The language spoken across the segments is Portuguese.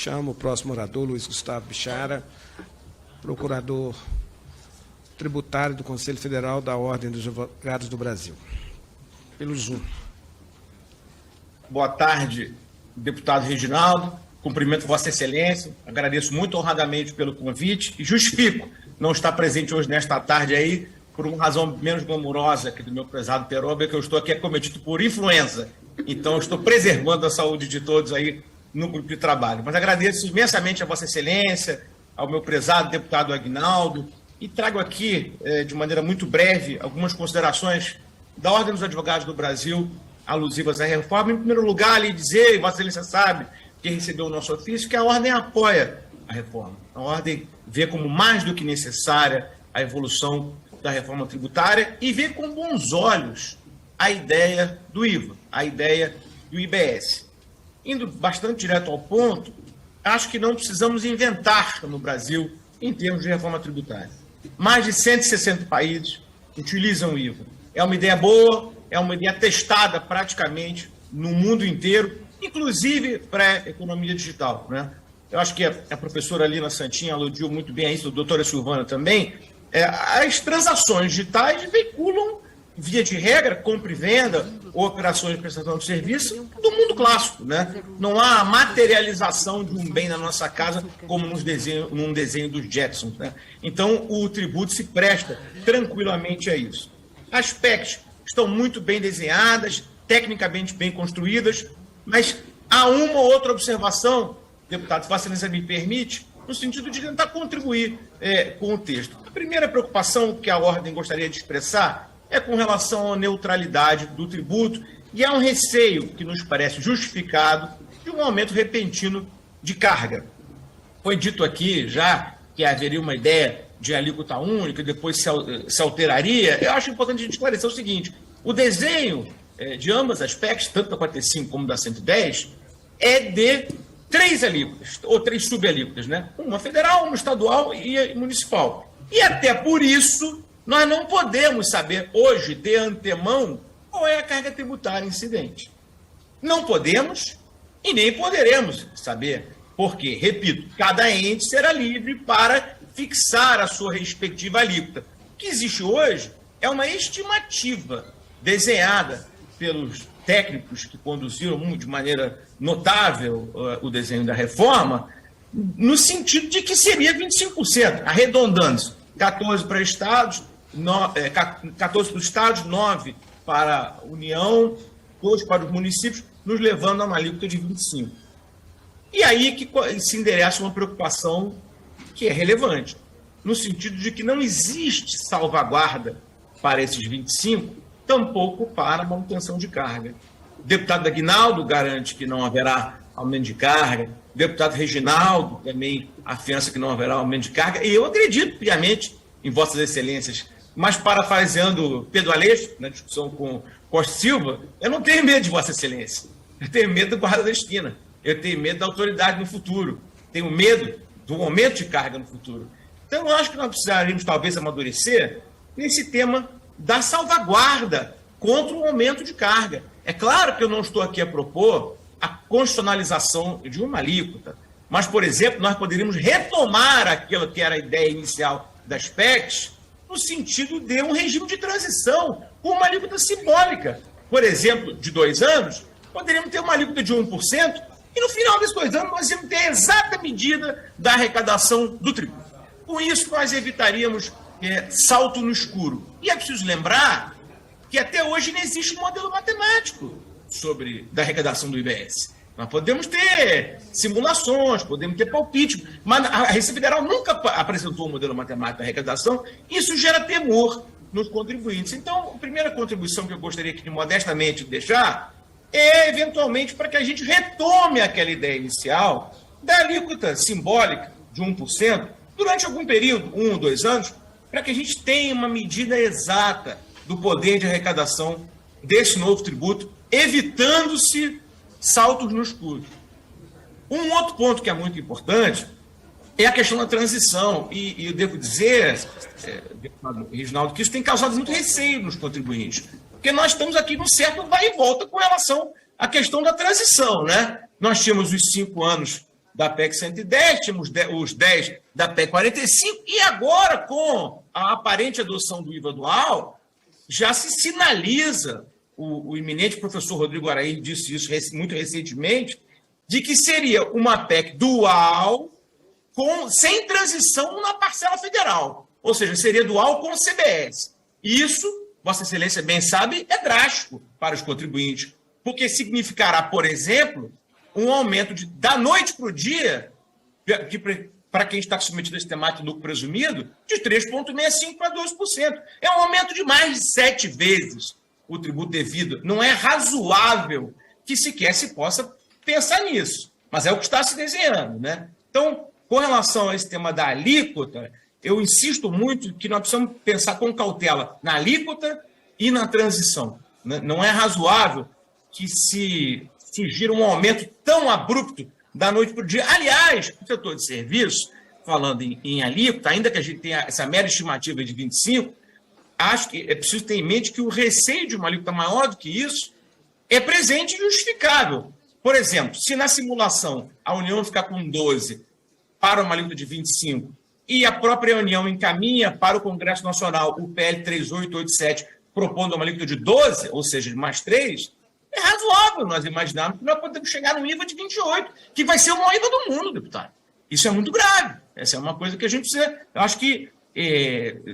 Chamo o próximo orador, Luiz Gustavo Bichara, procurador tributário do Conselho Federal da Ordem dos Advogados do Brasil. Pelo Zoom. Boa tarde, deputado Reginaldo. Cumprimento Vossa Excelência. Agradeço muito honradamente pelo convite e justifico não estar presente hoje nesta tarde aí por uma razão menos glamurosa que do meu prezado Peroba, que eu estou aqui acometido por influenza. Então, eu estou preservando a saúde de todos aí no grupo de trabalho. Mas agradeço imensamente a Vossa Excelência, ao meu prezado deputado Aguinaldo, e trago aqui, de maneira muito breve, algumas considerações da Ordem dos Advogados do Brasil alusivas à reforma. Em primeiro lugar, ali dizer, e Vossa Excelência sabe, que recebeu o nosso ofício, que a Ordem apoia a reforma. A Ordem vê como mais do que necessária a evolução da reforma tributária e vê com bons olhos a ideia do IVA, a ideia do IBS. Indo bastante direto ao ponto, acho que não precisamos inventar no Brasil em termos de reforma tributária. Mais de 160 países utilizam o IVA. É uma ideia boa, é uma ideia testada praticamente no mundo inteiro, inclusive para a economia digital, né? Eu acho que a professora Lina Santin aludiu muito bem a isso, a doutora Silvana também. As transações digitais veiculam, via de regra, compra e venda, ou operações de prestação de serviço do mundo clássico, né? Não há materialização de um bem na nossa casa como num desenho dos Jetsons, né? Então, o tributo se presta tranquilamente a isso. As PECs estão muito bem desenhadas, tecnicamente bem construídas, mas há uma ou outra observação, deputado, se Vossa Excelência me permite, no sentido de tentar contribuir com o texto. A primeira preocupação que a Ordem gostaria de expressar é com relação à neutralidade do tributo, e há um receio que nos parece justificado de um aumento repentino de carga. Foi dito aqui já que haveria uma ideia de alíquota única, depois se alteraria. Eu acho importante a gente esclarecer o seguinte: o desenho de ambas as PECs, tanto da 45 como da 110, é de 3 alíquotas, ou 3 subalíquotas, né? Uma federal, uma estadual e municipal. E até por isso, nós não podemos saber hoje, de antemão, qual é a carga tributária incidente. Não podemos e nem poderemos saber, porque, repito, cada ente será livre para fixar a sua respectiva alíquota. O que existe hoje é uma estimativa desenhada pelos técnicos que conduziram de maneira notável o desenho da reforma, no sentido de que seria 25%, arredondando-se, 14 para estados, 14 para os estados, 9 para a União, 2 para os municípios, nos levando a uma alíquota de 25%. E aí que se endereça uma preocupação que é relevante, no sentido de que não existe salvaguarda para esses 25%, tampouco para a manutenção de carga. O deputado Aguinaldo garante que não haverá aumento de carga, o deputado Reginaldo também afiança que não haverá aumento de carga, e eu acredito piamente em Vossas Excelências, mas parafraseando Pedro Aleixo, na discussão com Costa Silva, eu não tenho medo de Vossa Excelência, eu tenho medo do guarda da esquina, eu tenho medo da autoridade no futuro, tenho medo do aumento de carga no futuro. Então, eu acho que nós precisaríamos, talvez, amadurecer nesse tema da salvaguarda contra o aumento de carga. É claro que eu não estou aqui a propor a constitucionalização de uma alíquota, mas, por exemplo, nós poderíamos retomar aquilo que era a ideia inicial das PECs, no sentido de um regime de transição, com uma alíquota simbólica. Por exemplo, de 2 anos, poderíamos ter uma alíquota de 1%, e no final desses 2 anos nós íamos ter a exata medida da arrecadação do tributo. Com isso, nós evitaríamos salto no escuro. E é preciso lembrar que até hoje não existe um modelo matemático da arrecadação do IBS. Nós podemos ter simulações, podemos ter palpite, mas a Receita Federal nunca apresentou um modelo matemático da arrecadação, e isso gera temor nos contribuintes. Então, a primeira contribuição que eu gostaria aqui de modestamente deixar é, eventualmente, para que a gente retome aquela ideia inicial da alíquota simbólica de 1%, durante algum período, 1 ou 2 anos, para que a gente tenha uma medida exata do poder de arrecadação desse novo tributo, evitando-se saltos no escuro. Um outro ponto que é muito importante é a questão da transição. E eu devo dizer, Reginaldo, que isso tem causado muito receio nos contribuintes, porque nós estamos aqui num certo vai e volta com relação à questão da transição, né? Nós tínhamos os 5 anos da PEC 110, tínhamos os 10 da PEC 45, e agora, com a aparente adoção do IVA dual, já se sinaliza, o iminente professor Rodrigo Araí disse isso muito recentemente, de que seria uma PEC dual sem transição na parcela federal. Ou seja, seria dual com o CBS. Isso, Vossa Excelência bem sabe, é drástico para os contribuintes, porque significará, por exemplo, um aumento da noite para o dia, para quem está submetido a esse temático do lucro presumido, de 3,65% para 12%. É um aumento de mais de 7 vezes o tributo devido. Não é razoável que sequer se possa pensar nisso, mas é o que está se desenhando, né? Então, com relação a esse tema da alíquota, eu insisto muito que nós precisamos pensar com cautela na alíquota e na transição. Não é razoável que se surgira um aumento tão abrupto da noite para o dia. Aliás, o setor de serviços, falando em alíquota, ainda que a gente tenha essa mera estimativa de 25%, acho que é preciso ter em mente que o receio de uma alíquota maior do que isso é presente e justificável. Por exemplo, se na simulação a União ficar com 12% para uma alíquota de 25%, e a própria União encaminha para o Congresso Nacional o PL 3887, propondo uma alíquota de 12%, ou seja, de mais 3%, é razoável nós imaginarmos que nós podemos chegar no IVA de 28%, que vai ser o maior IVA do mundo, deputado. Isso é muito grave. Essa é uma coisa que a gente precisa, eu acho que,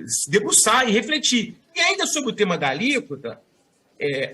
se debruçar e refletir. E ainda sobre o tema da alíquota,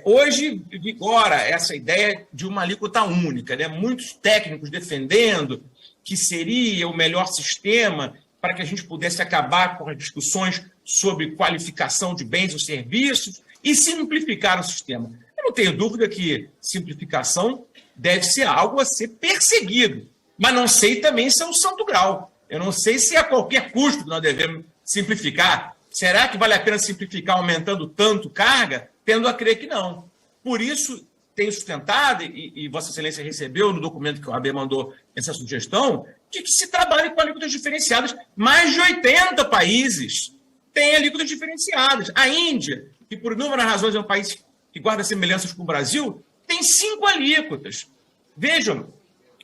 hoje vigora essa ideia de uma alíquota única, né? Muitos técnicos defendendo que seria o melhor sistema para que a gente pudesse acabar com as discussões sobre qualificação de bens ou serviços e simplificar o sistema. Eu não tenho dúvida que simplificação deve ser algo a ser perseguido, mas não sei também se é um santo grau. Eu não sei se a qualquer custo nós devemos simplificar. Será que vale a pena simplificar aumentando tanto carga? Tendo a crer que não. Por isso, tenho sustentado, e Vossa Excelência recebeu no documento que o AB mandou essa sugestão, de que se trabalhe com alíquotas diferenciadas. Mais de 80 países têm alíquotas diferenciadas. A Índia, que por inúmeras razões é um país que guarda semelhanças com o Brasil, tem 5 alíquotas. Vejam,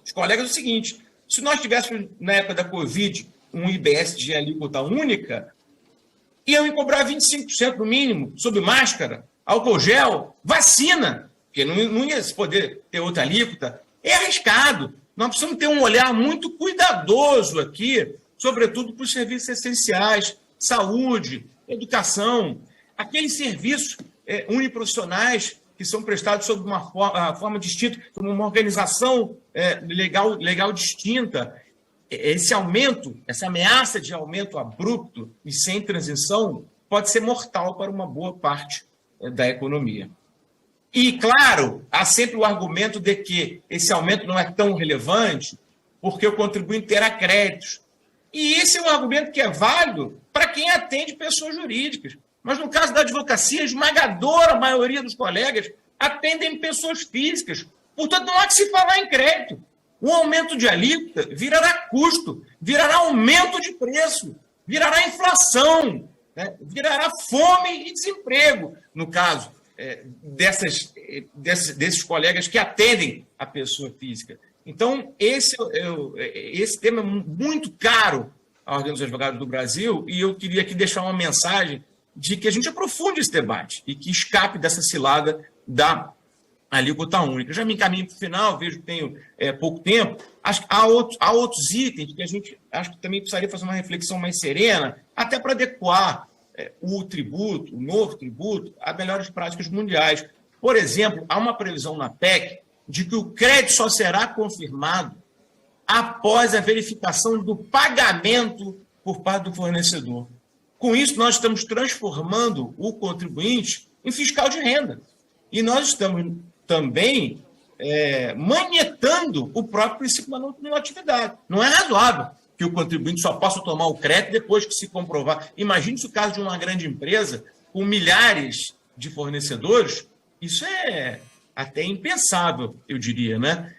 os colegas, o seguinte, se nós tivéssemos, na época da Covid, um IBS de alíquota única, iam cobrar 25% no mínimo sobre máscara, álcool gel, vacina, porque não ia se poder ter outra alíquota. É arriscado. Nós precisamos ter um olhar muito cuidadoso aqui, sobretudo para os serviços essenciais, saúde, educação, aqueles serviços uniprofissionais que são prestados sob uma forma distinta, como uma organização legal distinta. Esse aumento, essa ameaça de aumento abrupto e sem transição pode ser mortal para uma boa parte da economia. E, claro, há sempre o argumento de que esse aumento não é tão relevante porque o contribuinte terá créditos. E esse é um argumento que é válido para quem atende pessoas jurídicas. Mas, no caso da advocacia, a esmagadora maioria dos colegas atendem pessoas físicas. Portanto, não há que se falar em crédito. O aumento de alíquota virará custo, virará aumento de preço, virará inflação, né? Virará fome e desemprego, no caso desses colegas que atendem a pessoa física. Então, esse tema é muito caro à Ordem dos Advogados do Brasil, e eu queria aqui deixar uma mensagem de que a gente aprofunde esse debate e que escape dessa cilada da alíquota única. Já me encaminho para o final, vejo que tenho pouco tempo. Acho que há outros itens que a gente acho que também precisaria fazer uma reflexão mais serena, até para adequar o novo tributo, a melhores práticas mundiais. Por exemplo, há uma previsão na PEC de que o crédito só será confirmado após a verificação do pagamento por parte do fornecedor. Com isso, nós estamos transformando o contribuinte em fiscal de renda. E nós estamos também manietando o próprio princípio da não-atividade. Não é razoável que o contribuinte só possa tomar o crédito depois que se comprovar. Imagine-se o caso de uma grande empresa com milhares de fornecedores. Isso é até impensável, eu diria, né?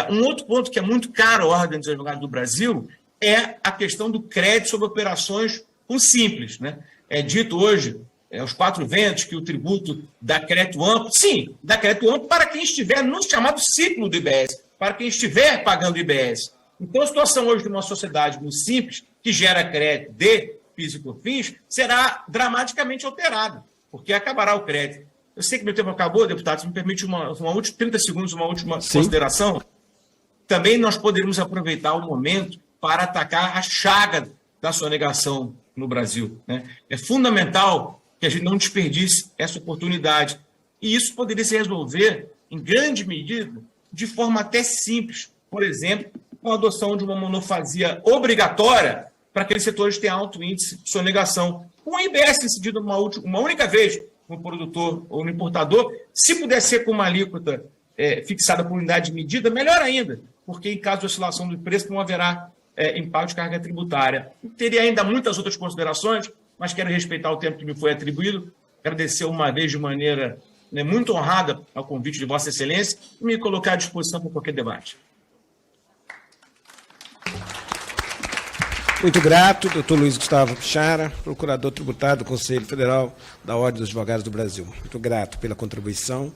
Um outro ponto que é muito caro à Ordem dos Advogados do Brasil é a questão do crédito sobre operações com simples, né? É dito hoje, aos 4 ventos, que o tributo dá crédito amplo. Sim, dá crédito amplo para quem estiver no chamado ciclo do IBS, para quem estiver pagando IBS. Então, a situação hoje de uma sociedade muito simples, que gera crédito de PIS e COFINS, será dramaticamente alterada, porque acabará o crédito. Eu sei que meu tempo acabou, deputado, se me permite uma última, 30 segundos, uma última consideração. Também nós poderíamos aproveitar o momento para atacar a chaga da sonegação no Brasil, né? É fundamental que a gente não desperdice essa oportunidade. E isso poderia se resolver, em grande medida, de forma até simples. Por exemplo, com a adoção de uma monofasia obrigatória para aqueles setores que têm alto índice de sonegação. Com o IBS incidido uma única vez no produtor ou no importador, se puder ser com uma alíquota fixada por unidade de medida, melhor ainda, porque em caso de oscilação do preço não haverá impacto de carga tributária. Teria ainda muitas outras considerações, mas quero respeitar o tempo que me foi atribuído, agradecer uma vez de maneira muito honrada ao convite de Vossa Excelência e me colocar à disposição para qualquer debate. Muito grato, doutor Luiz Gustavo Pichara, procurador tributário do Conselho Federal da Ordem dos Advogados do Brasil. Muito grato pela contribuição.